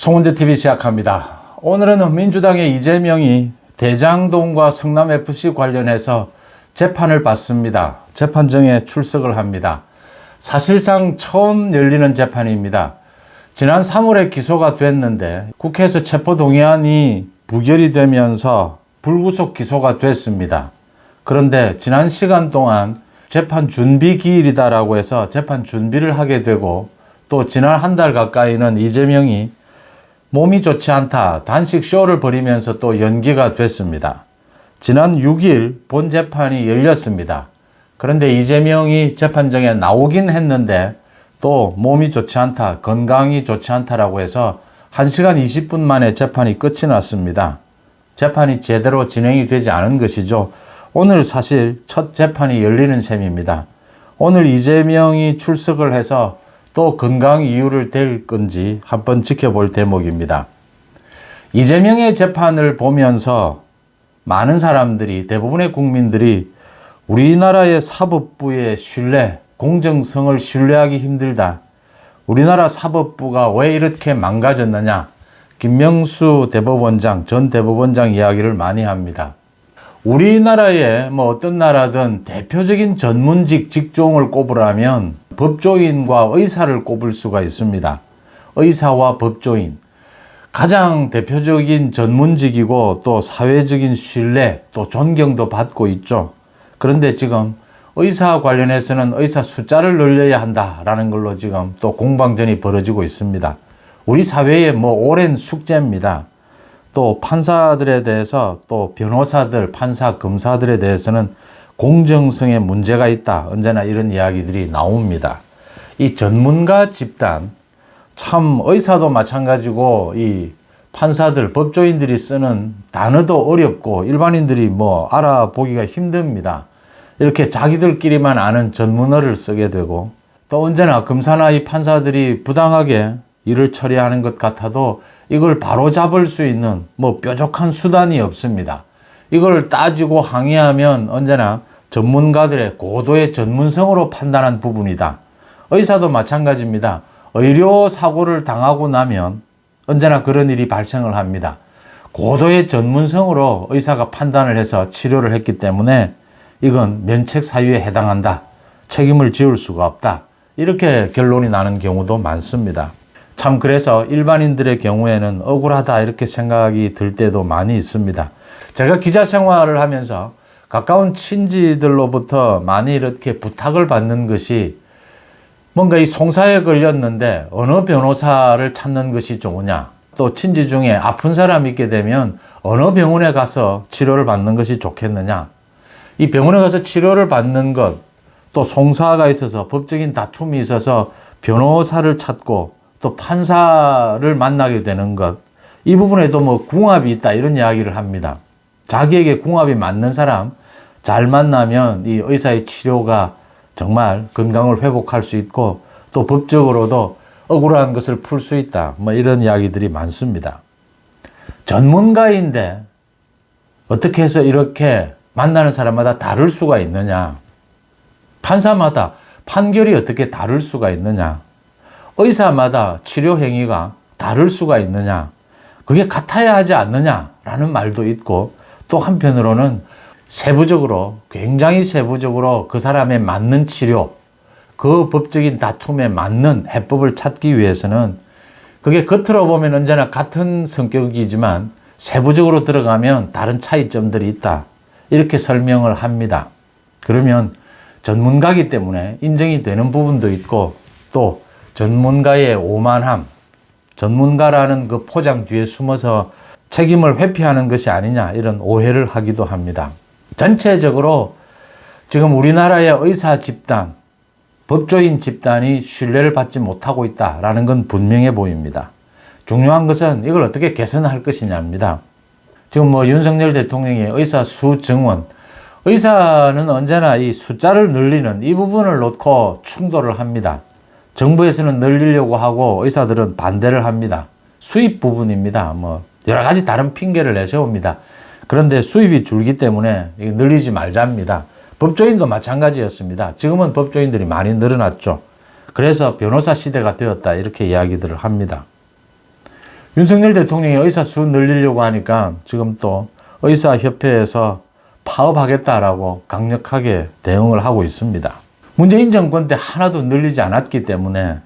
송은재TV 시작합니다. 오늘은 민주당의 이재명이 대장동과 성남FC 관련해서 재판을 받습니다. 재판정에 출석을 합니다. 사실상 처음 열리는 재판입니다. 지난 3월에 기소가 됐는데 국회에서 체포동의안이 부결이 되면서 불구속 기소가 됐습니다. 그런데 지난 시간 동안 재판 준비 기일이다라고 해서 재판 준비를 하게 되고, 또 지난 한 달 가까이는 이재명이 몸이 좋지 않다 단식 쇼를 벌이면서 또 연기가 됐습니다. 지난 6일 본 재판이 열렸습니다. 그런데 이재명이 재판정에 나오긴 했는데 또 몸이 좋지 않다, 건강이 좋지 않다라고 해서 1시간 20분 만에 재판이 끝이 났습니다. 재판이 제대로 진행이 되지 않은 것이죠. 오늘 사실 첫 재판이 열리는 셈입니다. 오늘 이재명이 출석을 해서 또 건강 이유를 댈 건지 한번 지켜볼 대목입니다. 이재명의 재판을 보면서 많은 사람들이, 대부분의 국민들이 우리나라의 사법부의 신뢰, 공정성을 신뢰하기 힘들다. 우리나라 사법부가 왜 이렇게 망가졌느냐. 김명수 대법원장, 전 대법원장 이야기를 많이 합니다. 우리나라에 어떤 나라든 대표적인 전문직 직종을 꼽으라면 법조인과 의사를 꼽을 수가 있습니다. 의사와 법조인. 가장 대표적인 전문직이고 또 사회적인 신뢰, 또 존경도 받고 있죠. 그런데 지금 의사 관련해서는 의사 숫자를 늘려야 한다라는 걸로 지금 또 공방전이 벌어지고 있습니다. 우리 사회의 오랜 숙제입니다. 또 판사들에 대해서, 또 변호사들, 판사, 검사들에 대해서는 공정성에 문제가 있다. 언제나 이런 이야기들이 나옵니다. 이 전문가 집단, 참 의사도 마찬가지고 이 판사들, 법조인들이 쓰는 단어도 어렵고 일반인들이 알아보기가 힘듭니다. 이렇게 자기들끼리만 아는 전문어를 쓰게 되고, 또 언제나 검사나 이 판사들이 부당하게 일을 처리하는 것 같아도 이걸 바로잡을 수 있는 뾰족한 수단이 없습니다. 이걸 따지고 항의하면 언제나 전문가들의 고도의 전문성으로 판단한 부분이다. 의사도 마찬가지입니다. 의료 사고를 당하고 나면 언제나 그런 일이 발생을 합니다. 고도의 전문성으로 의사가 판단을 해서 치료를 했기 때문에 이건 면책 사유에 해당한다. 책임을 지울 수가 없다. 이렇게 결론이 나는 경우도 많습니다. 참 그래서 일반인들의 경우에는 억울하다 이렇게 생각이 들 때도 많이 있습니다. 제가 기자 생활을 하면서 가까운 친지들로부터 많이 이렇게 부탁을 받는 것이, 뭔가 이 송사에 걸렸는데 어느 변호사를 찾는 것이 좋으냐, 또 친지 중에 아픈 사람이 있게 되면 어느 병원에 가서 치료를 받는 것이 좋겠느냐, 이 병원에 가서 치료를 받는 것, 또 송사가 있어서 법적인 다툼이 있어서 변호사를 찾고 또 판사를 만나게 되는 것, 이 부분에도 궁합이 있다 이런 이야기를 합니다. 자기에게 궁합이 맞는 사람 잘 만나면 이 의사의 치료가 정말 건강을 회복할 수 있고 또 법적으로도 억울한 것을 풀 수 있다. 이런 이야기들이 많습니다. 전문가인데 어떻게 해서 이렇게 만나는 사람마다 다를 수가 있느냐. 판사마다 판결이 어떻게 다를 수가 있느냐. 의사마다 치료 행위가 다를 수가 있느냐. 그게 같아야 하지 않느냐라는 말도 있고, 또 한편으로는 세부적으로, 굉장히 세부적으로 그 사람에 맞는 치료, 그 법적인 다툼에 맞는 해법을 찾기 위해서는 그게 겉으로 보면 언제나 같은 성격이지만 세부적으로 들어가면 다른 차이점들이 있다. 이렇게 설명을 합니다. 그러면 전문가이기 때문에 인정이 되는 부분도 있고, 또 전문가의 오만함, 전문가라는 그 포장 뒤에 숨어서 책임을 회피하는 것이 아니냐 이런 오해를 하기도 합니다. 전체적으로 지금 우리나라의 의사 집단, 법조인 집단이 신뢰를 받지 못하고 있다라는 건 분명해 보입니다. 중요한 것은 이걸 어떻게 개선할 것이냐입니다. 지금 윤석열 대통령의 의사 수 증원, 의사는 언제나 이 숫자를 늘리는 이 부분을 놓고 충돌을 합니다. 정부에서는 늘리려고 하고 의사들은 반대를 합니다. 수입 부분입니다. 여러 가지 다른 핑계를 내세웁니다. 그런데 수입이 줄기 때문에 늘리지 말자입니다. 법조인도 마찬가지였습니다. 지금은 법조인들이 많이 늘어났죠. 그래서 변호사 시대가 되었다 이렇게 이야기들을 합니다. 윤석열 대통령이 의사 수 늘리려고 하니까 지금 또 의사협회에서 파업하겠다라고 강력하게 대응을 하고 있습니다. 문재인 정권 때 하나도 늘리지 않았기 때문에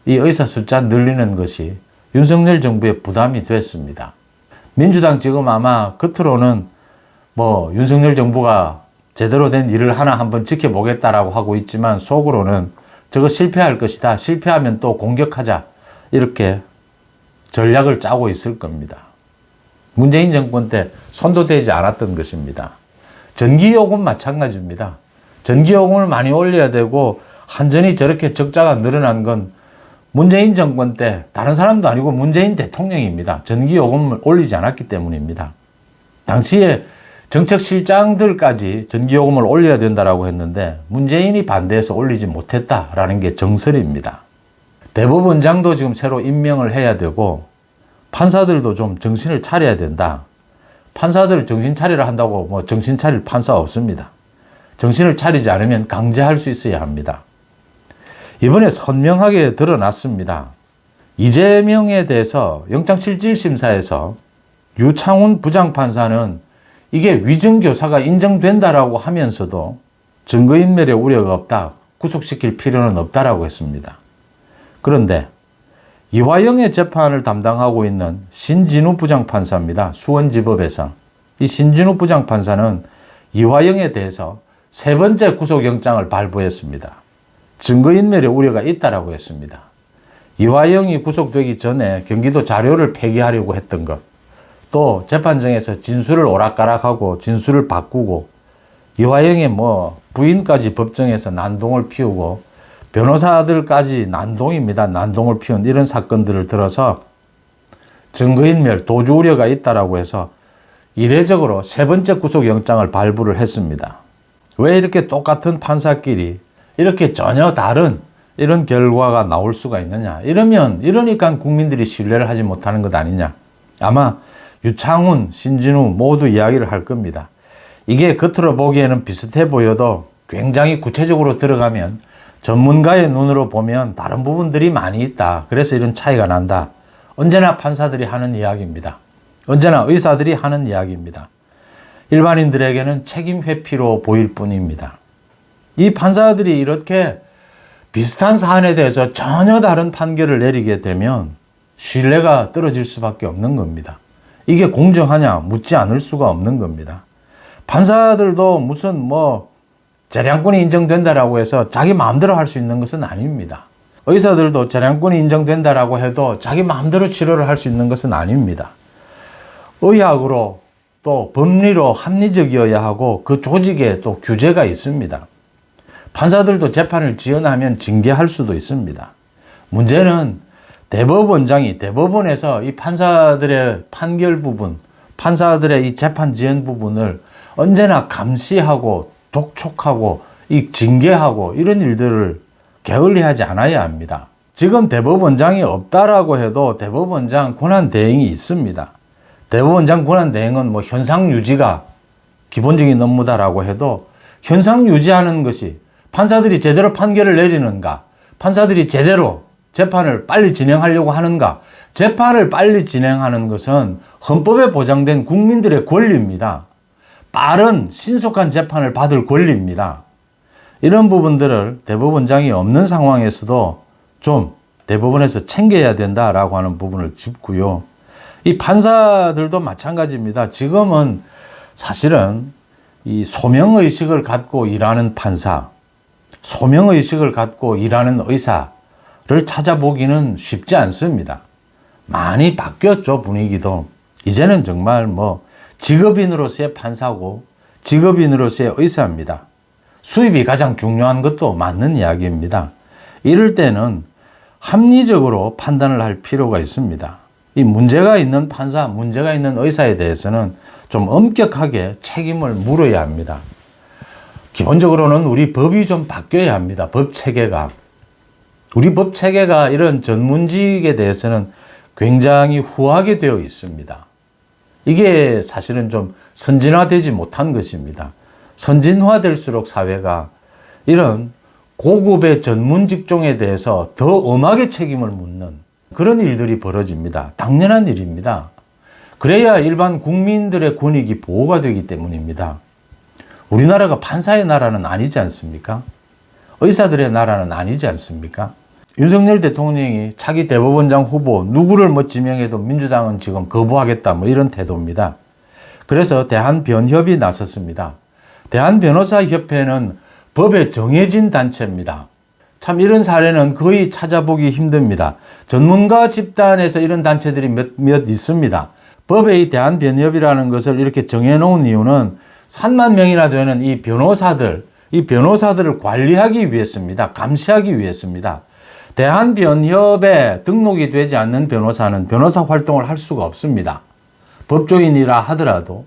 이 의사 숫자 늘리는 것이 윤석열 정부의 부담이 됐습니다. 민주당 지금 아마 겉으로는 뭐 윤석열 정부가 제대로 된 일을 하나 한번 지켜보겠다라고 하고 있지만 속으로는 저거 실패할 것이다. 실패하면 또 공격하자. 이렇게 전략을 짜고 있을 겁니다. 문재인 정권 때 손도 대지 않았던 것입니다. 전기요금 마찬가지입니다. 전기요금을 많이 올려야 되고 한전이 저렇게 적자가 늘어난 건 문재인 정권 때 다른 사람도 아니고 문재인 대통령입니다. 전기요금을 올리지 않았기 때문입니다. 당시에 정책실장들까지 전기요금을 올려야 된다라고 했는데 문재인이 반대해서 올리지 못했다라는 게 정설입니다. 대법원장도 지금 새로 임명을 해야 되고 판사들도 좀 정신을 차려야 된다. 판사들 정신 차리라 한다고 뭐 정신 차릴 판사 없습니다. 정신을 차리지 않으면 강제할 수 있어야 합니다. 이번에 선명하게 드러났습니다. 이재명에 대해서 영장실질심사에서 유창훈 부장판사는 이게 위증교사가 인정된다라고 하면서도 증거인멸의 우려가 없다, 구속시킬 필요는 없다라고 했습니다. 그런데 이화영의 재판을 담당하고 있는 신진우 부장판사입니다. 수원지법에서. 이 신진우 부장판사는 이화영에 대해서 세 번째 구속영장을 발부했습니다. 증거인멸의 우려가 있다라고 했습니다. 이화영이 구속되기 전에 경기도 자료를 폐기하려고 했던 것, 또 재판정에서 진술을 오락가락하고 진술을 바꾸고 이화영의 뭐 부인까지 법정에서 난동을 피우고 변호사들까지 난동입니다. 난동을 피운 이런 사건들을 들어서 증거인멸, 도주 우려가 있다라고 해서 이례적으로 세 번째 구속영장을 발부를 했습니다. 왜 이렇게 똑같은 판사끼리 이렇게 전혀 다른 이런 결과가 나올 수가 있느냐. 이러니까 국민들이 신뢰를 하지 못하는 것 아니냐. 아마 유창훈, 신진우 모두 이야기를 할 겁니다. 이게 겉으로 보기에는 비슷해 보여도 굉장히 구체적으로 들어가면 전문가의 눈으로 보면 다른 부분들이 많이 있다. 그래서 이런 차이가 난다. 언제나 판사들이 하는 이야기입니다. 언제나 의사들이 하는 이야기입니다. 일반인들에게는 책임 회피로 보일 뿐입니다. 이 판사들이 이렇게 비슷한 사안에 대해서 전혀 다른 판결을 내리게 되면 신뢰가 떨어질 수밖에 없는 겁니다. 이게 공정하냐 묻지 않을 수가 없는 겁니다. 판사들도 무슨 뭐 재량권이 인정된다라고 해서 자기 마음대로 할 수 있는 것은 아닙니다. 의사들도 재량권이 인정된다라고 해도 자기 마음대로 치료를 할 수 있는 것은 아닙니다. 의학으로 또 법리로 합리적이어야 하고 그 조직에 또 규제가 있습니다. 판사들도 재판을 지연하면 징계할 수도 있습니다. 문제는 대법원장이 대법원에서 이 판사들의 판결 부분, 판사들의 이 재판 지연 부분을 언제나 감시하고 독촉하고 이 징계하고 이런 일들을 게을리하지 않아야 합니다. 지금 대법원장이 없다라고 해도 대법원장 권한 대행이 있습니다. 대법원장 권한 대행은 뭐 현상 유지가 기본적인 업무다라고 해도 현상 유지하는 것이 판사들이 제대로 판결을 내리는가, 판사들이 제대로 재판을 빨리 진행하려고 하는가, 재판을 빨리 진행하는 것은 헌법에 보장된 국민들의 권리입니다. 빠른 신속한 재판을 받을 권리입니다. 이런 부분들을 대법원장이 없는 상황에서도 좀 대법원에서 챙겨야 된다라고 하는 부분을 짚고요. 이 판사들도 마찬가지입니다. 지금은 사실은 이 소명의식을 갖고 일하는 판사, 소명의식을 갖고 일하는 의사를 찾아보기는 쉽지 않습니다. 많이 바뀌었죠, 분위기도. 이제는 정말 뭐 직업인으로서의 판사고 직업인으로서의 의사입니다. 수입이 가장 중요한 것도 맞는 이야기입니다. 이럴 때는 합리적으로 판단을 할 필요가 있습니다. 이 문제가 있는 판사, 문제가 있는 의사에 대해서는 좀 엄격하게 책임을 물어야 합니다. 기본적으로는 우리 법이 좀 바뀌어야 합니다. 법 체계가. 우리 법 체계가 이런 전문직에 대해서는 굉장히 후하게 되어 있습니다. 이게 사실은 좀 선진화되지 못한 것입니다. 선진화될수록 사회가 이런 고급의 전문 직종에 대해서 더 엄하게 책임을 묻는 그런 일들이 벌어집니다. 당연한 일입니다. 그래야 일반 국민들의 권익이 보호가 되기 때문입니다. 우리나라가 판사의 나라는 아니지 않습니까? 의사들의 나라는 아니지 않습니까? 윤석열 대통령이 차기 대법원장 후보 누구를 뭐 지명해도 민주당은 지금 거부하겠다 뭐 이런 태도입니다. 그래서 대한변협이 나섰습니다. 대한변호사협회는 법에 정해진 단체입니다. 참 이런 사례는 거의 찾아보기 힘듭니다. 전문가 집단에서 이런 단체들이 몇 있습니다. 법에 이 대한변협이라는 것을 이렇게 정해놓은 이유는 3만 명이나 되는 이 변호사들을 관리하기 위해서입니다. 감시하기 위해서입니다. 대한변협에 등록이 되지 않는 변호사는 변호사 활동을 할 수가 없습니다. 법조인이라 하더라도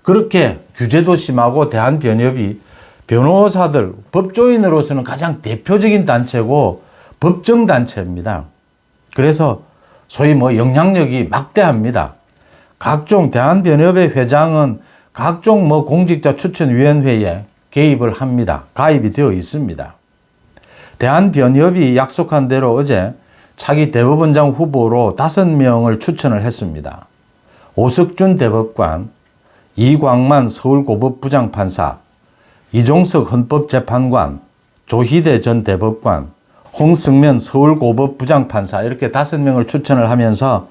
그렇게 규제도 심하고 대한변협이 변호사들, 법조인으로서는 가장 대표적인 단체고 법정단체입니다. 그래서 소위 뭐 영향력이 막대합니다. 각종 대한변협의 회장은 각종 뭐 공직자 추천위원회에 개입을 합니다. 가입이 되어 있습니다. 대한변협이 약속한 대로 어제 차기 대법원장 후보로 5명을 추천을 했습니다. 오석준 대법관, 이광만 서울고법부장판사, 이종석 헌법재판관, 조희대 전 대법관, 홍승면 서울고법부장판사 이렇게 5명을 추천을 하면서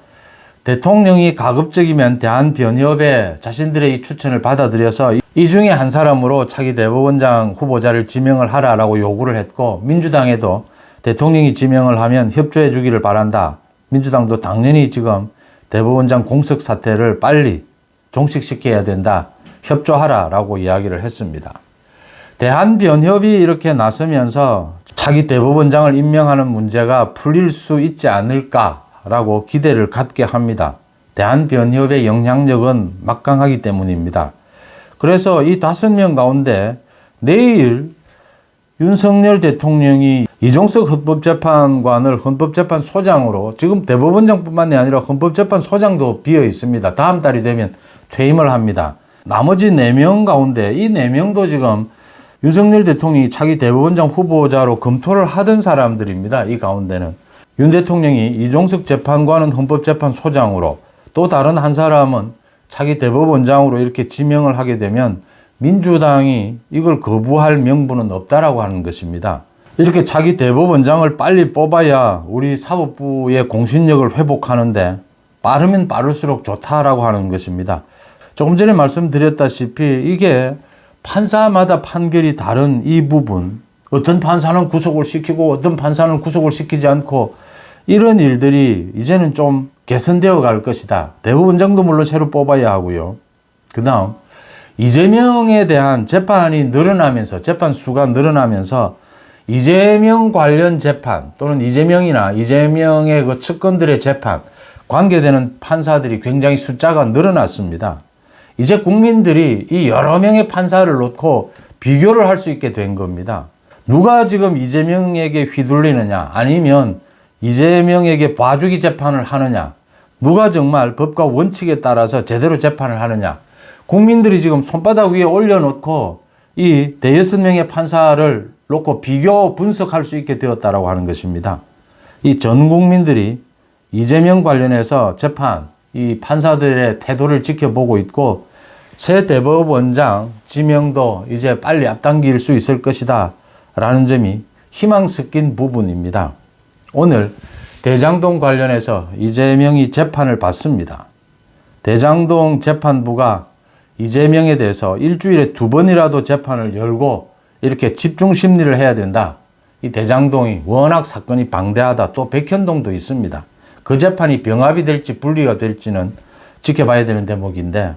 대통령이 가급적이면 대한변협에 자신들의 이 추천을 받아들여서 이 중에 한 사람으로 차기 대법원장 후보자를 지명을 하라라고 요구를 했고, 민주당에도 대통령이 지명을 하면 협조해 주기를 바란다. 민주당도 당연히 지금 대법원장 공석 사태를 빨리 종식시켜야 된다. 협조하라라고 이야기를 했습니다. 대한변협이 이렇게 나서면서 차기 대법원장을 임명하는 문제가 풀릴 수 있지 않을까라고 기대를 갖게 합니다. 대한변협의 영향력은 막강하기 때문입니다. 그래서 이 5명 가운데 내일 윤석열 대통령이 이종석 헌법재판관을 헌법재판소장으로, 지금 대법원장뿐만이 아니라 헌법재판소장도 비어 있습니다. 다음 달이 되면 퇴임을 합니다. 나머지 4명 가운데 이 4명도 지금 윤석열 대통령이 차기 대법원장 후보자로 검토를 하던 사람들입니다. 이 가운데는 윤 대통령이 이종석 재판관은 헌법재판소장으로, 또 다른 한 사람은 차기 대법원장으로 이렇게 지명을 하게 되면 민주당이 이걸 거부할 명분은 없다라고 하는 것입니다. 이렇게 차기 대법원장을 빨리 뽑아야 우리 사법부의 공신력을 회복하는데 빠르면 빠를수록 좋다라고 하는 것입니다. 조금 전에 말씀드렸다시피 이게 판사마다 판결이 다른 이 부분, 어떤 판사는 구속을 시키고 어떤 판사는 구속을 시키지 않고 이런 일들이 이제는 좀 개선되어 갈 것이다. 대법원장도 물론 새로 뽑아야 하고요. 그 다음 이재명에 대한 재판이 늘어나면서, 재판 수가 늘어나면서 이재명 관련 재판 또는 이재명이나 이재명의 그 측근들의 재판 관계되는 판사들이 굉장히 숫자가 늘어났습니다. 이제 국민들이 이 여러 명의 판사를 놓고 비교를 할 수 있게 된 겁니다. 누가 지금 이재명에게 휘둘리느냐, 아니면 이재명에게 봐주기 재판을 하느냐, 누가 정말 법과 원칙에 따라서 제대로 재판을 하느냐, 국민들이 지금 손바닥 위에 올려놓고 이 6명의 판사를 놓고 비교 분석할 수 있게 되었다라고 하는 것입니다. 이 전 국민들이 이재명 관련해서 재판, 이 판사들의 태도를 지켜보고 있고, 새 대법원장 지명도 이제 빨리 앞당길 수 있을 것이다 라는 점이 희망 섞인 부분입니다. 오늘 대장동 관련해서 이재명이 재판을 받습니다. 대장동 재판부가 이재명에 대해서 일주일에 2번이라도 재판을 열고 이렇게 집중 심리를 해야 된다. 이 대장동이 워낙 사건이 방대하다. 또 백현동도 있습니다. 그 재판이 병합이 될지 분리가 될지는 지켜봐야 되는 대목인데,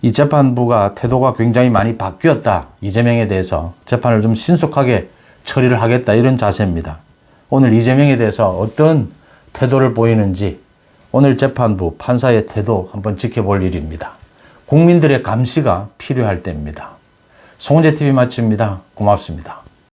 이 재판부가 태도가 굉장히 많이 바뀌었다. 이재명에 대해서 재판을 좀 신속하게 처리를 하겠다, 이런 자세입니다. 오늘 이재명에 대해서 어떤 태도를 보이는지 오늘 재판부 판사의 태도 한번 지켜볼 일입니다. 국민들의 감시가 필요할 때입니다. 송은재TV 마칩니다. 고맙습니다.